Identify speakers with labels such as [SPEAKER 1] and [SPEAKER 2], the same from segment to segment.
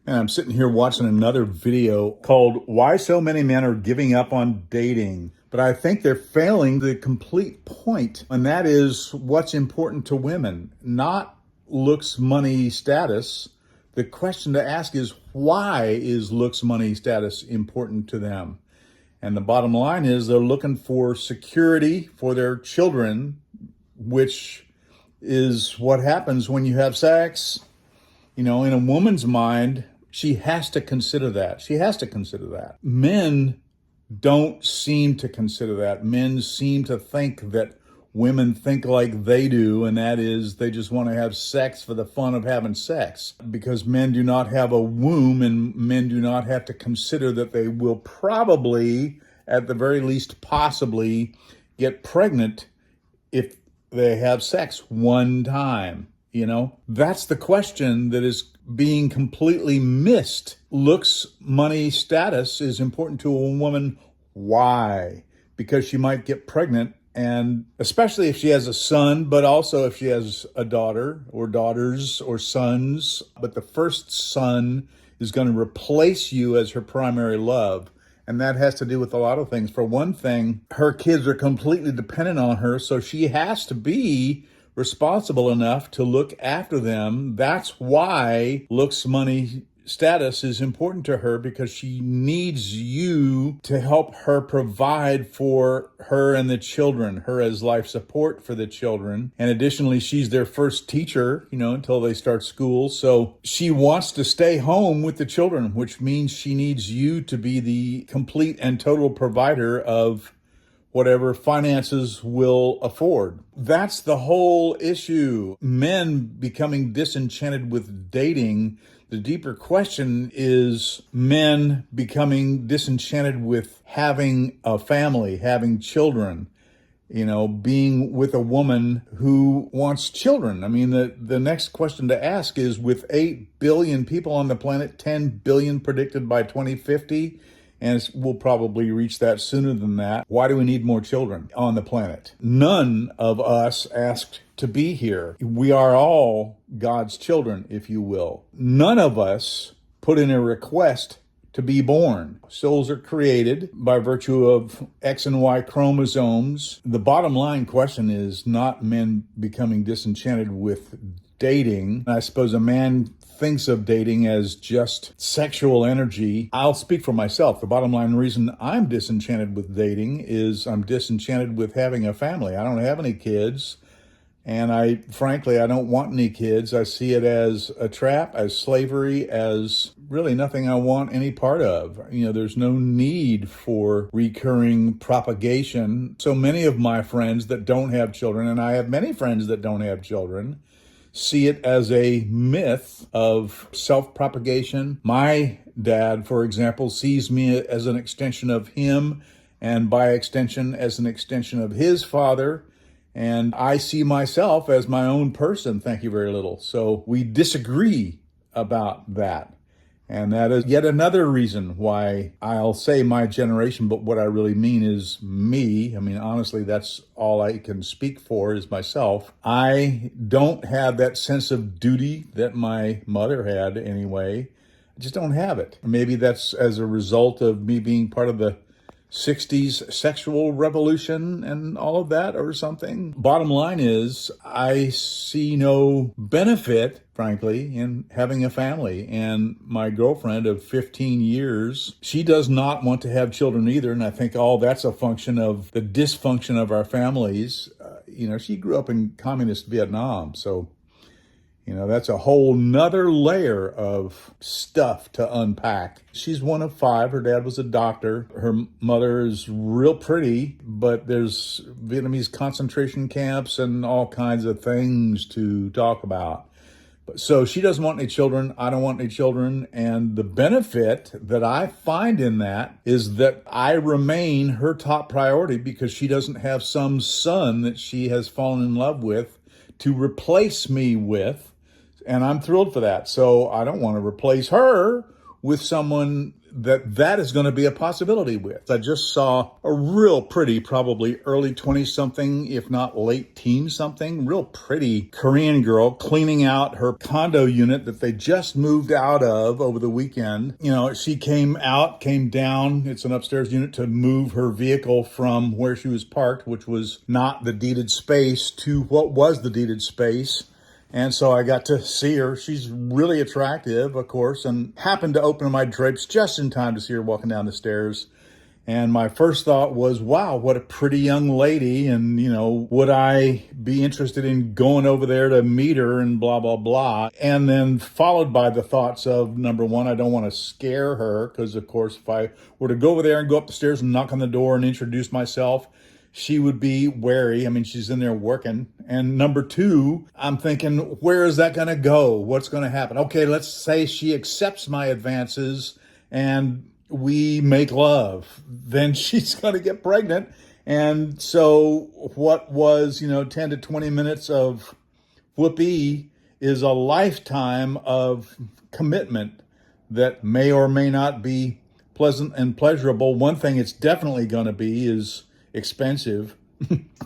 [SPEAKER 1] And I'm sitting here watching another video called Why So Many Men Are Giving Up on Dating. But I think they're failing the complete point, and that is what's important to women, not looks, money, status. The question to ask is, why is looks, money, status important to them? And the bottom line is they're looking for security for their children, which is what happens when you have sex. You know, in a woman's mind, she has to consider that. She has to consider that. Men don't seem to consider that. Men seem to think that women think like they do, and that is they just want to have sex for the fun of having sex. Because men do not have a womb, and men do not have to consider that they will probably, at the very least possibly, get pregnant if they have sex one time. You know, that's the question that is being completely missed. Looks, money, status is important to a woman. Why? Because she might get pregnant, and especially if she has a son, but also if she has a daughter or daughters or sons. But the first son is going to replace you as her primary love. And that has to do with a lot of things. For one thing, her kids are completely dependent on her, so she has to be responsible enough to look after them. That's why looks, money, status is important to her, because she needs you to help her provide for her and the children, her as life support for the children. And additionally, she's their first teacher, you know, until they start school. So she wants to stay home with the children, which means she needs you to be the complete and total provider of whatever finances will afford. That's the whole issue. Men becoming disenchanted with dating. The deeper question is men becoming disenchanted with having a family, having children, you know, being with a woman who wants children. I mean, the next question to ask is, with 8 billion people on the planet, 10 billion predicted by 2050, and we'll probably reach that sooner than that. Why do we need more children on the planet? None of us asked to be here. We are all God's children, if you will. None of us put in a request to be born. Souls are created by virtue of X and Y chromosomes. The bottom line question is not men becoming disenchanted with dating. I suppose a man thinks of dating as just sexual energy. I'll speak for myself. The bottom line reason I'm disenchanted with dating is I'm disenchanted with having a family. I don't have any kids, and frankly, I don't want any kids. I see it as a trap, as slavery, as really nothing I want any part of. You know, there's no need for recurring propagation. So many of my friends that don't have children, and I have many friends that don't have children, see it as a myth of self-propagation. My dad, for example, sees me as an extension of him, and by extension as an extension of his father. And I see myself as my own person, thank you very little. So we disagree about that. And that is yet another reason why I'll say my generation, but what I really mean is me. I mean, honestly, that's all I can speak for is myself. I don't have that sense of duty that my mother had anyway. I just don't have it. Maybe that's as a result of me being part of the 60s sexual revolution and all of that or something. Bottom line is, I see no benefit, frankly, in having a family. And my girlfriend of 15 years, she does not want to have children either. And I think all that's a function of the dysfunction of our families. You know, she grew up in communist Vietnam. So, you know, that's a whole nother layer of stuff to unpack. She's one of 5. Her dad was a doctor. Her mother is real pretty, but there's Vietnamese concentration camps and all kinds of things to talk about. So she doesn't want any children. I don't want any children. And the benefit that I find in that is that I remain her top priority, because she doesn't have some son that she has fallen in love with to replace me with. And I'm thrilled for that. So I don't want to replace her with someone that is going to be a possibility with. I just saw a real pretty, probably early 20-something, if not late teen-something, real pretty Korean girl cleaning out her condo unit that they just moved out of over the weekend. You know, she came down, it's an upstairs unit, to move her vehicle from where she was parked, which was not the deeded space, to what was the deeded space. And so I got to see her. She's really attractive, of course, and happened to open my drapes just in time to see her walking down the stairs. And my first thought was, wow, what a pretty young lady. And, you know, would I be interested in going over there to meet her and blah, blah, blah. And then followed by the thoughts of, number one, I don't want to scare her because, of course, if I were to go over there and go up the stairs and knock on the door and introduce myself, she would be wary. I mean, she's in there working. And number two, I'm thinking, where is that going to go? What's going to happen? Okay, let's say she accepts my advances and we make love. Then she's going to get pregnant. And so what was, 10 to 20 minutes of whoopee is a lifetime of commitment that may or may not be pleasant and pleasurable. One thing it's definitely going to be is expensive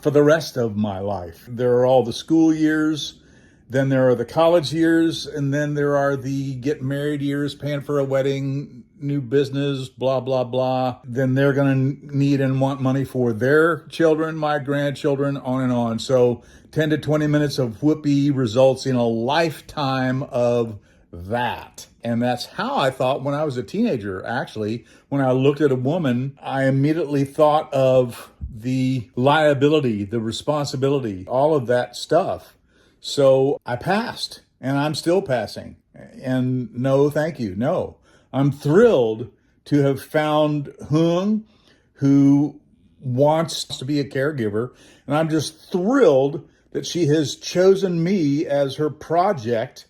[SPEAKER 1] for the rest of my life. There are all the school years, then there are the college years, and then there are the get married years, paying for a wedding, new business, blah, blah, blah. Then they're going to need and want money for their children, my grandchildren, on and on. So 10 to 20 minutes of whoopee results in a lifetime of that. And that's how I thought when I was a teenager, actually. When I looked at a woman, I immediately thought of the liability, the responsibility, all of that stuff. So I passed, and I'm still passing. And no, thank you. No, I'm thrilled to have found Hung, who wants to be a caregiver. And I'm just thrilled that she has chosen me as her project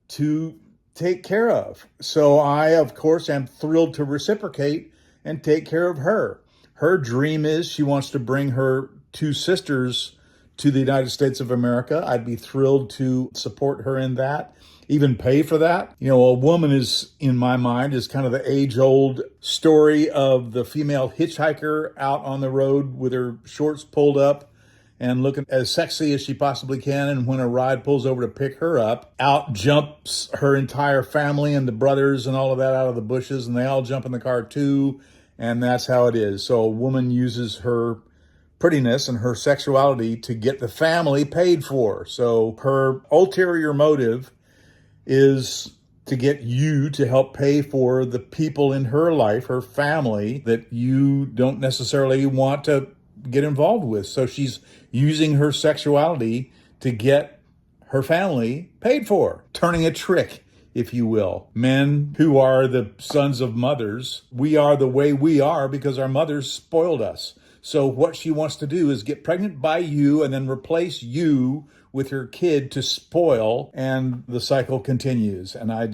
[SPEAKER 1] to take care of. So I, of course, am thrilled to reciprocate and take care of her. Her dream is she wants to bring her two sisters to the United States of America. I'd be thrilled to support her in that, even pay for that. A woman is, in my mind, is kind of the age-old story of the female hitchhiker out on the road with her shorts pulled up and looking as sexy as she possibly can. And when a ride pulls over to pick her up, out jumps her entire family and the brothers and all of that out of the bushes, and they all jump in the car too. And that's how it is. So a woman uses her prettiness and her sexuality to get the family paid for. So her ulterior motive is to get you to help pay for the people in her life, her family, that you don't necessarily want to get involved with. So she's using her sexuality to get her family paid for, turning a trick, if you will. Men who are the sons of mothers, we are the way we are because our mothers spoiled us. So what she wants to do is get pregnant by you and then replace you with her kid to spoil, and the cycle continues. And I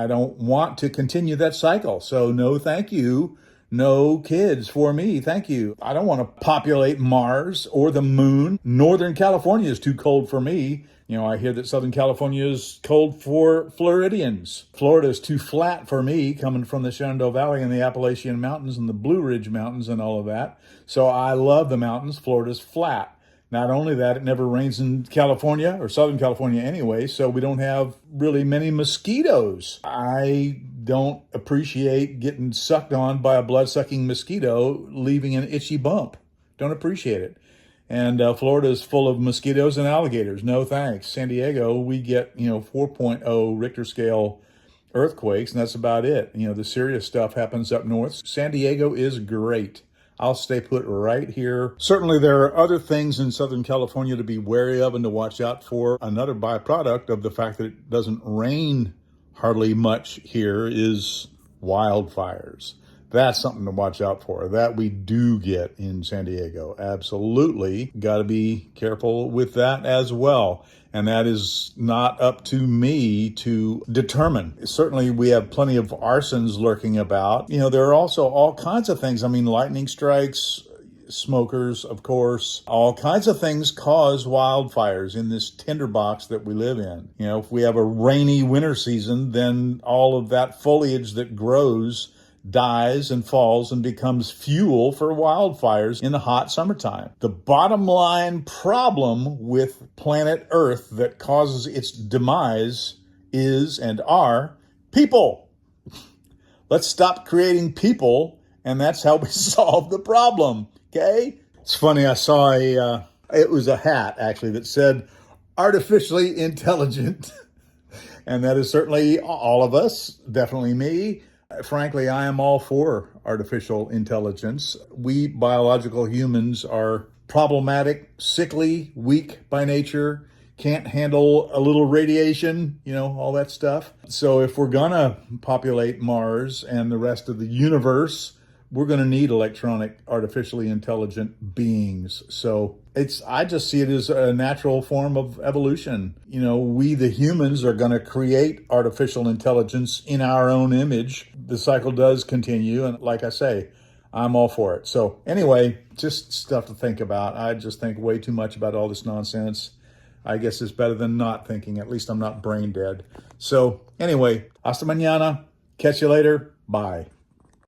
[SPEAKER 1] don't want to continue that cycle. So no, thank you. No kids for me, thank you. I don't want to populate Mars or the moon. Northern California is too cold for me. I hear that Southern California is cold for Floridians. Florida is too flat for me, coming from the Shenandoah Valley and the Appalachian Mountains and the Blue Ridge Mountains and all of that. So I love the mountains. Florida's flat. Not only that, it never rains in California, or Southern California anyway, so we don't have really many mosquitoes. I don't appreciate getting sucked on by a blood-sucking mosquito, leaving an itchy bump. Don't appreciate it. And Florida is full of mosquitoes and alligators. No thanks. San Diego, we get, 4.0 Richter scale earthquakes, and that's about it. The serious stuff happens up north. San Diego is great. I'll stay put right here. Certainly there are other things in Southern California to be wary of and to watch out for. Another byproduct of the fact that it doesn't rain hardly much here is wildfires. That's something to watch out for. That we do get in San Diego. Absolutely. Got to be careful with that as well. And that is not up to me to determine. Certainly, we have plenty of arsons lurking about. There are also all kinds of things. Lightning strikes, smokers, of course. All kinds of things cause wildfires in this tinderbox that we live in. If we have a rainy winter season, then all of that foliage that grows dies and falls and becomes fuel for wildfires in the hot summertime. The bottom line problem with planet Earth that causes its demise is and are people. Let's stop creating people, and that's how we solve the problem, okay? It's funny, I saw it was a hat actually that said artificially intelligent. And that is certainly all of us, definitely me. Frankly, I am all for artificial intelligence. We biological humans are problematic, sickly, weak by nature, can't handle a little radiation, all that stuff. So if we're gonna populate Mars and the rest of the universe, we're going to need electronic, artificially intelligent beings. So I just see it as a natural form of evolution. We, the humans, are going to create artificial intelligence in our own image. The cycle does continue. And like I say, I'm all for it. So anyway, just stuff to think about. I just think way too much about all this nonsense. I guess it's better than not thinking. At least I'm not brain dead. So anyway, hasta mañana. Catch you later. Bye.